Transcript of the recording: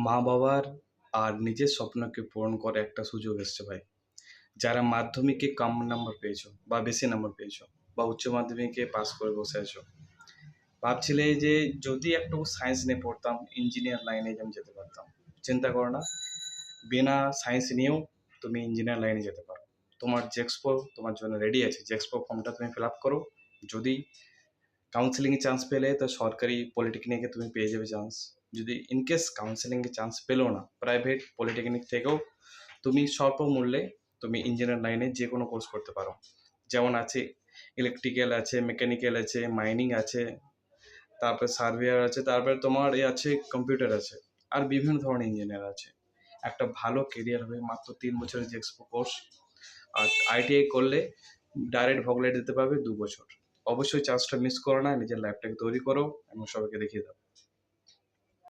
মা বাবার আর নিজের স্বপ্নকে পূরণ করার একটা সুযোগ এসছে ভাই। যারা মাধ্যমিকে কম নাম্বার পেয়েছো বা বেশি নাম্বার পেয়েছো বা উচ্চ মাধ্যমিকে পাস করে বসে আছো, ভাবছিলে যে যদি একটু সায়েন্স নিয়ে পড়তাম ইঞ্জিনিয়ার লাইনে আমি যেতে পারতাম। চিন্তা করো না, বিনা সায়েন্স নিয়েও তুমি ইঞ্জিনিয়ার লাইনে যেতে পারো। তোমার জেক্সপো তোমার জন্য রেডি আছে, জেক্সপো ফর্মটা তুমি ফিল আপ করো। যদি কাউন্সেলিংয়ে চান্স পেলে তো সরকারি পলিটেকনিকে তুমি পেয়ে যাবে চান্স। যদি ইনকেস কাউন্সেলিংয়ে চান্স পেলো না, প্রাইভেট পলিটেকনিক থেকেও তুমি স্বল্প মূল্যে তুমি ইঞ্জিনিয়ার লাইনে যে কোনো কোর্স করতে পারো। যেমন আছে ইলেকট্রিক্যাল আছে, মেকানিক্যাল আছে, মাইনিং আছে, তারপরে সার্ভেয়ার আছে, তারপরে তোমার এ আছে কম্পিউটার আছে, আর বিভিন্ন ধরনের ইঞ্জিনিয়ার আছে। একটা ভালো কেরিয়ার হবে মাত্র 3 বছরের যে এক্সপো কোর্স। আর আইটিআই করলে ডাইরেক্ট ভগলাইট দিতে পারবে 2 বছর। অবশ্যই চান্সটা মিস করো না, নিজের লাইফটাকে তৈরি করো এবং সবাইকে দেখিয়ে দাও।